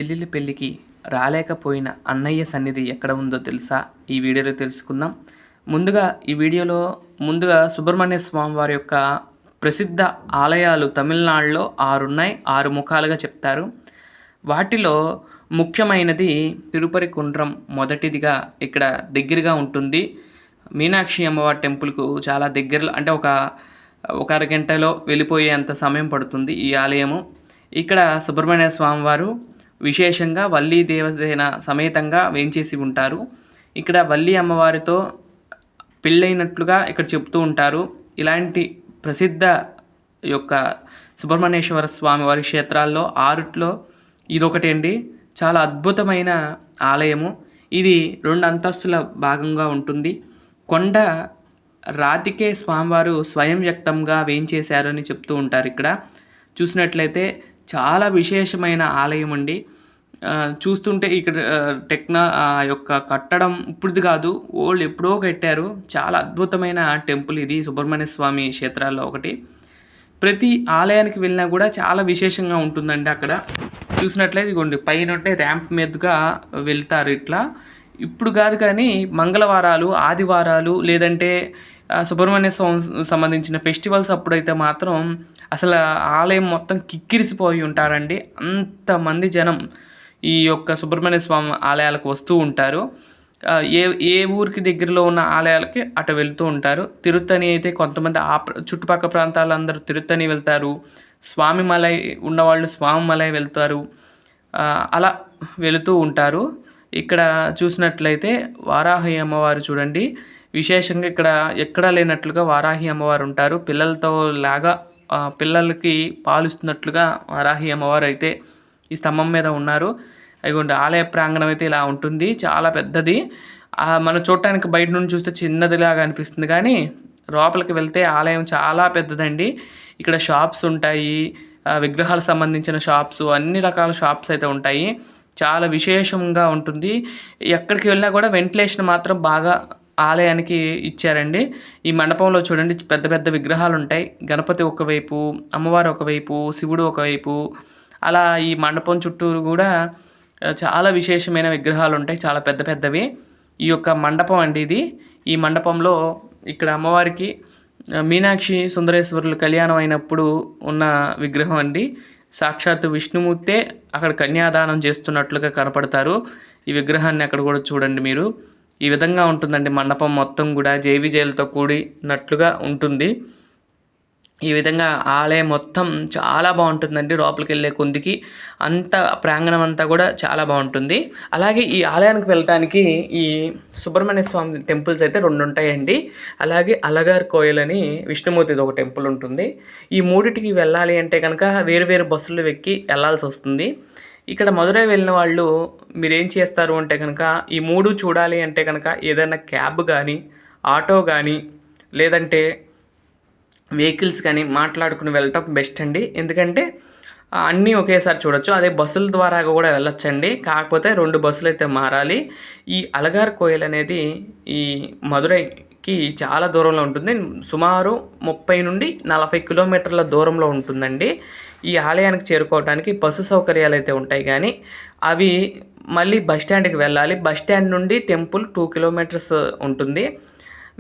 చెల్లెలి పెళ్ళికి రాలేకపోయిన అన్నయ్య సన్నిధి ఎక్కడ ఉందో తెలుసా? ఈ వీడియోలో తెలుసుకుందాం. ముందుగా సుబ్రహ్మణ్య స్వామి వారి యొక్క ప్రసిద్ధ ఆలయాలు తమిళనాడులో 6 ఉన్నాయి. 6 ముఖాలుగా చెప్తారు. వాటిలో ముఖ్యమైనది తిరుపతి కుండ్రం మొదటిదిగా ఇక్కడ దగ్గరగా ఉంటుంది. మీనాక్షి అమ్మవారి టెంపుల్కు చాలా దగ్గరలో, అంటే ఒక అరగంటలో వెళ్ళిపోయేంత సమయం పడుతుంది ఈ ఆలయము. ఇక్కడ సుబ్రహ్మణ్య స్వామి వారు విశేషంగా వల్లీ దేవసేన సమేతంగా వేంచేసి ఉంటారు. ఇక్కడ వల్లీ అమ్మవారితో పెళ్ళైనట్లుగా ఇక్కడ చెప్తూ ఉంటారు. ఇలాంటి ప్రసిద్ధ యొక్క సుబ్రహ్మణ్యేశ్వర స్వామి వారి క్షేత్రాల్లో 6లో ఇదొకటి అండి. చాలా అద్భుతమైన ఆలయము. ఇది 2 అంతస్తుల భాగంగా ఉంటుంది. కొండ రాతికే స్వామివారు స్వయం వ్యక్తంగా వేంచేశారని చెప్తూ ఉంటారు. ఇక్కడ చూసినట్లయితే చాలా విశేషమైన ఆలయం అండి. చూస్తుంటే ఇక్కడ యొక్క కట్టడం ఇప్పుడుది కాదు, ఓల్డ్ ఎప్పుడో కట్టారు. చాలా అద్భుతమైన టెంపుల్ ఇది, సుబ్రహ్మణ్య స్వామి క్షేత్రాల్లో ఒకటి. ప్రతి ఆలయానికి వెళ్ళినా కూడా చాలా విశేషంగా ఉంటుందండి. అక్కడ చూసినట్లయితే ఇదిగోండి, పైనుంటే ర్యాంప్ మీదుగా వెళ్తారు. ఇట్లా ఇప్పుడు కాదు కానీ మంగళవారాలు, ఆదివారాలు, లేదంటే సుబ్రహ్మణ్య స్వామి సంబంధించిన ఫెస్టివల్స్ అప్పుడైతే మాత్రం అసలు ఆలయం మొత్తం కిక్కిరిసిపోయి ఉంటారండి. అంతమంది జనం ఈ యొక్క సుబ్రహ్మణ్య స్వామి ఆలయాలకు వస్తూ ఉంటారు. ఏ ఊరికి దగ్గరలో ఉన్న ఆలయాలకి అటు వెళ్తూ ఉంటారు. తిరుత్తని అయితే కొంతమంది చుట్టుపక్కల ప్రాంతాలందరూ తిరుత్తని వెళ్తారు. స్వామిమలై ఉన్నవాళ్ళు స్వామిమలై వెళ్తారు. అలా వెళుతూ ఉంటారు. ఇక్కడ చూసినట్లయితే వారాహి అమ్మవారు చూడండి, విశేషంగా ఇక్కడ ఎక్కడా లేనట్లుగా వారాహి అమ్మవారు ఉంటారు. పిల్లలకి పాలిస్తున్నట్లుగా వారాహి అమ్మవారు అయితే ఈ స్తంభం మీద ఉన్నారు. అదిగోండి, ఆలయ ప్రాంగణం అయితే ఇలా ఉంటుంది, చాలా పెద్దది. మనం చూడటానికి బయట నుండి చూస్తే చిన్నదిలాగా అనిపిస్తుంది, కానీ లోపలికి వెళ్తే ఆలయం చాలా పెద్దదండి. ఇక్కడ షాప్స్ ఉంటాయి, విగ్రహాలకు సంబంధించిన షాప్స్, అన్ని రకాల షాప్స్ అయితే ఉంటాయి. చాలా విశేషంగా ఉంటుంది. ఎక్కడికి వెళ్ళినా కూడా వెంటిలేషన్ మాత్రం బాగా ఆలయానికి ఇచ్చారండి. ఈ మండపంలో చూడండి, పెద్ద పెద్ద విగ్రహాలు ఉంటాయి. గణపతి ఒకవైపు, అమ్మవారు ఒకవైపు, శివుడు ఒకవైపు, అలా ఈ మండపం చుట్టూరు కూడా చాలా విశేషమైన విగ్రహాలు ఉంటాయి, చాలా పెద్ద పెద్దవి. ఈ యొక్క మండపం అండి ఇది. ఈ మండపంలో ఇక్కడ అమ్మవారికి మీనాక్షి సుందరేశ్వరులు కళ్యాణం అయినప్పుడు ఉన్న విగ్రహం అండి. సాక్షాత్తు విష్ణుమూర్తే అక్కడ కన్యాదానం చేస్తున్నట్లుగా కనపడతారు. ఈ విగ్రహాన్ని అక్కడ కూడా చూడండి మీరు. ఈ విధంగా ఉంటుందండి మండపం మొత్తం కూడా, జైవిజయలతో కూడినట్లుగా ఉంటుంది. ఈ విధంగా ఆలయం మొత్తం చాలా బాగుంటుందండి. లోపలికి వెళ్ళే కొద్దికి అంత ప్రాంగణం అంతా కూడా చాలా బాగుంటుంది. అలాగే ఈ ఆలయానికి వెళ్ళటానికి ఈ సుబ్రహ్మణ్య స్వామి టెంపుల్స్ అయితే 2 ఉంటాయండి. అలాగే అలగార్ కోయిల్ అని విష్ణుమూర్తిది ఒక టెంపుల్ ఉంటుంది. ఈ మూడిటికి వెళ్ళాలి అంటే కనుక వేరు బస్సులు ఎక్కి వెళ్ళాల్సి వస్తుంది. ఇక్కడ మధురై వెళ్ళిన వాళ్ళు మీరేం చేస్తారు అంటే కనుక ఈ 3 చూడాలి అంటే కనుక ఏదైనా క్యాబ్ కానీ, ఆటో కానీ, లేదంటే వెహికల్స్ కానీ మాట్లాడుకుని వెళ్ళటం బెస్ట్ అండి. ఎందుకంటే అన్నీ ఒకేసారి చూడొచ్చు. అదే బస్సుల ద్వారా కూడా వెళ్ళొచ్చండి. కాకపోతే 2 బస్సులు అయితే మారాలి. ఈ అలగార్ కోయిల్ అనేది ఈ మధురైకి చాలా దూరంలో ఉంటుంది. సుమారు 30 నుండి 40 కిలోమీటర్ల దూరంలో ఉంటుందండి. ఈ ఆలయానికి చేరుకోవడానికి బస్సు సౌకర్యాలు అయితే ఉంటాయి, కానీ అవి మళ్ళీ బస్ స్టాండ్కి వెళ్ళాలి. బస్ స్టాండ్ నుండి టెంపుల్ 2 కిలోమీటర్స్ ఉంటుంది.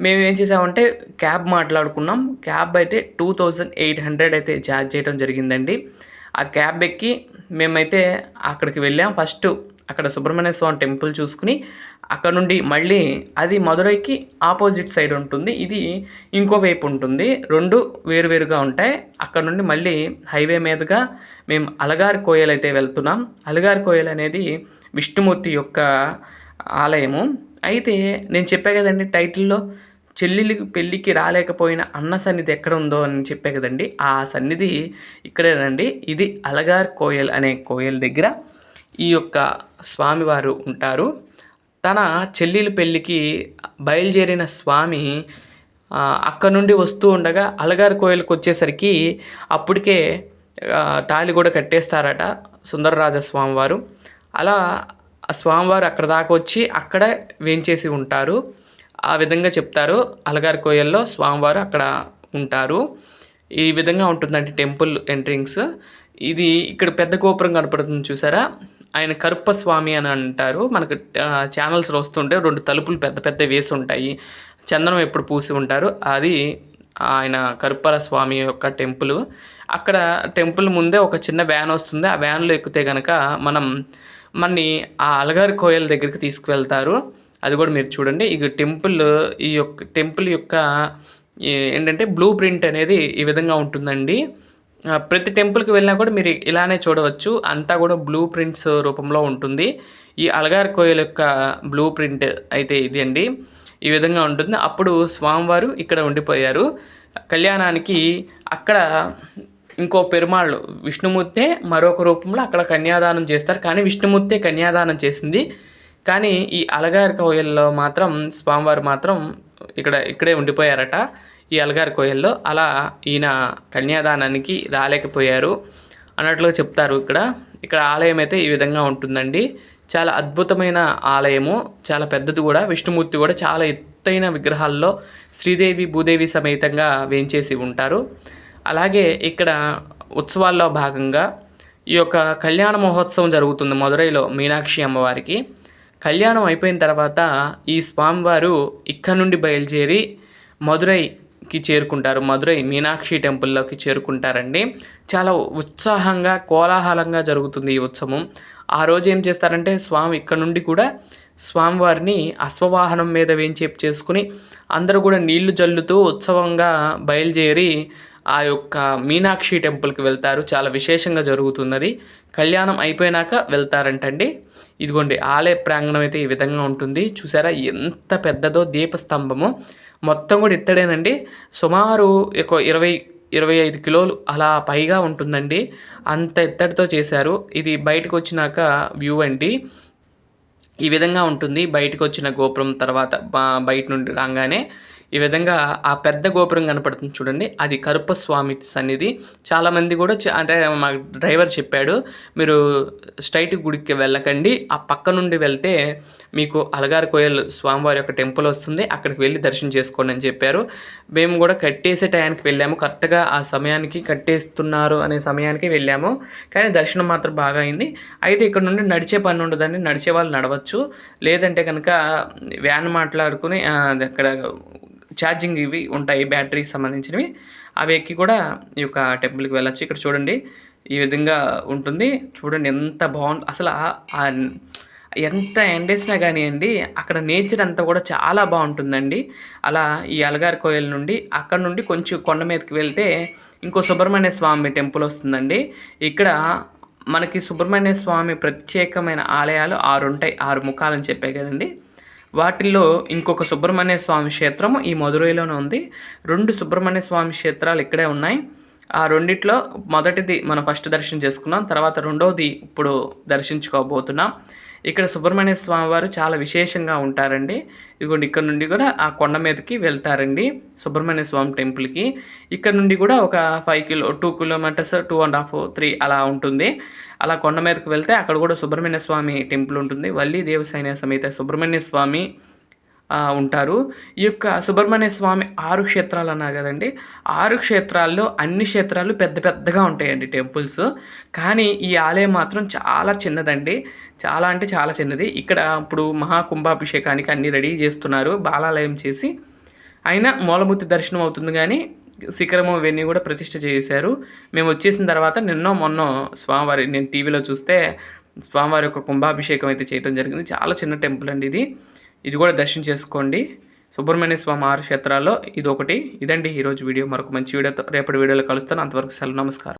మేము ఏం చేసామంటే క్యాబ్ మాట్లాడుకున్నాం. క్యాబ్ అయితే 2800 అయితే ఛార్జ్ చేయడం జరిగిందండి. ఆ క్యాబ్ ఎక్కి మేమైతే అక్కడికి వెళ్ళాం. ఫస్ట్ అక్కడ సుబ్రహ్మణ్య స్వామి టెంపుల్ చూసుకుని అక్కడ నుండి మళ్ళీ అది మధురైకి ఆపోజిట్ సైడ్ ఉంటుంది, ఇది ఇంకో వైపు ఉంటుంది. 2 వేరువేరుగా ఉంటాయి. అక్కడ నుండి మళ్ళీ హైవే మీదుగా మేము అలగార్ కోయల్ అయితే వెళ్తున్నాం. అలగార్ కోయల్ అనేది విష్ణుమూర్తి యొక్క ఆలయము. అయితే నేను చెప్పా కదండి టైటిల్లో, చెల్లెలికి పెళ్ళికి రాలేకపోయిన అన్న సన్నిధి ఎక్కడ ఉందో అని చెప్పే కదండి, ఆ సన్నిధి ఇక్కడేనండి. ఇది అలగార్ కోయల్ అనే కోయల్ దగ్గర ఈ యొక్క స్వామివారు ఉంటారు. తన చెల్లెలి పెళ్ళికి బయలుదేరిన స్వామి అక్కడ నుండి వస్తూ ఉండగా అలగార్ కోయల్కి వచ్చేసరికి అప్పటికే తాళి కూడా కట్టేస్తారట సుందరరాజ స్వామివారు. అలా ఆ స్వామివారు అక్కడ దాకా వచ్చి అక్కడ వేంచేసి ఉంటారు. ఆ విధంగా చెప్తారు. అలగార్ కోయల్లో స్వామివారు అక్కడ ఉంటారు. ఈ విధంగా ఉంటుందండి టెంపుల్ ఎంట్రింగ్స్. ఇది ఇక్కడ పెద్ద గోపురం కనపడుతుంది చూసారా, ఆయన కరుప్పస్వామి అని అంటారు. మనకు ఛానల్స్‌లో వస్తుంటే 2 తలుపులు పెద్ద పెద్దవి వేసి ఉంటాయి. చందనం ఎప్పుడు పూసి ఉంటారు. అది ఆయన కరుప్పర స్వామి యొక్క టెంపులు. అక్కడ టెంపుల్ ముందే ఒక చిన్న వ్యాన్ వస్తుంది. ఆ వ్యాన్‌లో ఎక్కితే గనక మనని ఆ అలగారి కోయల దగ్గరికి తీసుకువెళ్తారు. అది కూడా మీరు చూడండి. ఈ యొక్క టెంపుల్ యొక్క ఏంటంటే బ్లూ ప్రింట్ అనేది ఈ విధంగా ఉంటుందండి. ప్రతి టెంపుల్‌కి వెళ్ళినా కూడా మీరు ఇలానే చూడవచ్చు. అంతా కూడా బ్లూ ప్రింట్స్ రూపంలో ఉంటుంది. ఈ అలగారి కోయల యొక్క బ్లూ ప్రింట్ అయితే ఇది అండి. ఈ విధంగా ఉంటుంది. అప్పుడు స్వామివారు ఇక్కడ ఉండిపోయారు. కళ్యాణానికి అక్కడ ఇంకో పెరుమాళ్ళు విష్ణుమూర్తే మరొక రూపంలో అక్కడ కన్యాదానం చేస్తారు. కానీ విష్ణుమూర్తే కన్యాదానం చేసింది. కానీ ఈ అలగారి కోయల్లో మాత్రం స్వామివారు మాత్రం ఇక్కడే ఉండిపోయారట. ఈ అలగారి కోయల్లో అలా ఈయన కన్యాదానానికి రాలేకపోయారు అన్నట్లుగా చెప్తారు. ఇక్కడ ఆలయం అయితే ఈ విధంగా ఉంటుందండి. చాలా అద్భుతమైన ఆలయము, చాలా పెద్దది కూడా. విష్ణుమూర్తి కూడా చాలా ఎత్తైన విగ్రహాల్లో శ్రీదేవి భూదేవి సమేతంగా వేంచేసి ఉంటారు. అలాగే ఇక్కడ ఉత్సవాల్లో భాగంగా ఈ యొక్క కళ్యాణ మహోత్సవం జరుగుతుంది మదురైలో మీనాక్షి అమ్మవారికి. కళ్యాణం అయిపోయిన తర్వాత ఈ స్వామివారు ఇక్కడ నుండి బయలుదేరి మదురైకి చేరుకుంటారు. మదురై మీనాక్షి టెంపుల్లోకి చేరుకుంటారండి. చాలా ఉత్సాహంగా కోలాహలంగా జరుగుతుంది ఈ ఉత్సవం. ఆ రోజు ఏం చేస్తారంటే స్వామి ఇక్కడ నుండి కూడా స్వామివారిని అశ్వవాహనం మీద వేంచేపు చేసుకుని అందరూ కూడా నీళ్లు జల్లుతూ ఉత్సవంగా బయలుదేరి ఆ యొక్క మీనాక్షి టెంపుల్కి వెళ్తారు. చాలా విశేషంగా జరుగుతున్నది. కళ్యాణం అయిపోయినాక వెళ్తారంటండి. ఇదిగోండి ఆలయ ప్రాంగణం అయితే ఈ విధంగా ఉంటుంది. చూసారా ఎంత పెద్దదో దీపస్తంభము. మొత్తం కూడా ఇత్తడేనండి. సుమారు 25 కిలోలు అలా పైగా ఉంటుందండి. అంత ఎత్తడితో చేశారు. ఇది బయటకు వచ్చినాక వ్యూ అండి. ఈ విధంగా ఉంటుంది. బయటకు వచ్చిన గోపురం తర్వాత బయట నుండి రాగానే ఈ విధంగా ఆ పెద్ద గోపురం కనపడుతుంది చూడండి. అది కరుప్పస్వామి సన్నిధి. చాలామంది కూడా అంటే మా డ్రైవర్ చెప్పాడు, మీరు స్ట్రైట్ గుడికి వెళ్ళకండి, ఆ పక్క నుండి వెళ్తే మీకు అలగారి కోయల్ స్వామివారి యొక్క టెంపుల్ వస్తుంది, అక్కడికి వెళ్ళి దర్శనం చేసుకోండి అని చెప్పారు. మేము కూడా కట్టేసే టయానికి వెళ్ళాము. కరెక్ట్గా ఆ సమయానికి కట్టేస్తున్నారు అనే సమయానికి వెళ్ళాము. కానీ దర్శనం మాత్రం బాగా అయింది. అయితే ఇక్కడ నుండి నడిచే పని ఉండదండి. నడిచే వాళ్ళు నడవచ్చు. లేదంటే కనుక వ్యాన్ మాట్లాడుకుని అక్కడ ఛార్జింగ్ ఇవి ఉంటాయి, బ్యాటరీకి సంబంధించినవి, అవి ఎక్కి కూడా ఈ యొక్క టెంపుల్కి వెళ్ళచ్చు. ఇక్కడ చూడండి ఈ విధంగా ఉంటుంది. చూడండి ఎంత బాగుంది అసలు. ఎంత ఎండేసినా కానివ్వండి అక్కడ నేచర్ అంతా కూడా చాలా బాగుంటుందండి. అలా ఈ అలగారి కోయల నుండి అక్కడ నుండి కొంచెం కొండ మీదకి వెళ్తే ఇంకో సుబ్రహ్మణ్య స్వామి టెంపుల్ వస్తుందండి. ఇక్కడ మనకి సుబ్రహ్మణ్య స్వామి ప్రత్యేకమైన ఆలయాలు 6 ఉంటాయి. 6 ముఖాలని చెప్పాయి కదండి. వాటిల్లో ఇంకొక సుబ్రహ్మణ్య స్వామి క్షేత్రము ఈ మదురైలోనే ఉంది. 2 సుబ్రహ్మణ్య స్వామి క్షేత్రాలు ఇక్కడే ఉన్నాయి. ఆ రెండిట్లో మొదటిది మనం ఫస్ట్ దర్శనం చేసుకున్నాం. తర్వాత రెండవది ఇప్పుడు దర్శించుకోబోతున్నాం. ఇక్కడ సుబ్రహ్మణ్య స్వామి వారు చాలా విశేషంగా ఉంటారండి. ఇదిగోండి ఇక్కడ నుండి కూడా ఆ కొండ మీదకి వెళ్తారండి సుబ్రహ్మణ్య స్వామి టెంపుల్కి. ఇక్కడ నుండి కూడా ఒక 2 కిలోమీటర్స్ 2.5 3 అలా ఉంటుంది. అలా కొండ మీదకి వెళ్తే అక్కడ కూడా సుబ్రహ్మణ్య స్వామి టెంపుల్ ఉంటుంది. వల్లి దేవసేన సమేత సుబ్రహ్మణ్య స్వామి ఉంటారు. ఈ యొక్క సుబ్రహ్మణ్య స్వామి 6 క్షేత్రాలు అన్నారు కదండి. 6 క్షేత్రాల్లో అన్ని క్షేత్రాలు పెద్ద పెద్దగా ఉంటాయండి టెంపుల్స్. కానీ ఈ ఆలయం మాత్రం చాలా చిన్నదండి. చాలా అంటే చాలా చిన్నది. ఇక్కడ ఇప్పుడు మహాకుంభాభిషేకానికి అన్నీ రెడీ చేస్తున్నారు బాలాలయం చేసి. అయినా మూలమూర్తి దర్శనం అవుతుంది కానీ శిఖరము ఇవన్నీ కూడా ప్రతిష్ఠ చేశారు. మేము వచ్చేసిన తర్వాత మొన్న స్వామివారి నేను టీవీలో చూస్తే స్వామివారి యొక్క కుంభాభిషేకం అయితే చేయడం జరిగింది. చాలా చిన్న టెంపుల్ అండి ఇది కూడా దర్శనం చేసుకోండి. సుబ్రహ్మణ్య స్వామి 6 క్షేత్రాల్లో ఇది ఒకటి. ఇదండి ఈరోజు వీడియో. మరొక మంచి వీడియోతో రేపటి వీడియోలో కలుస్తాను. అంతవరకు సెలవు, నమస్కారం.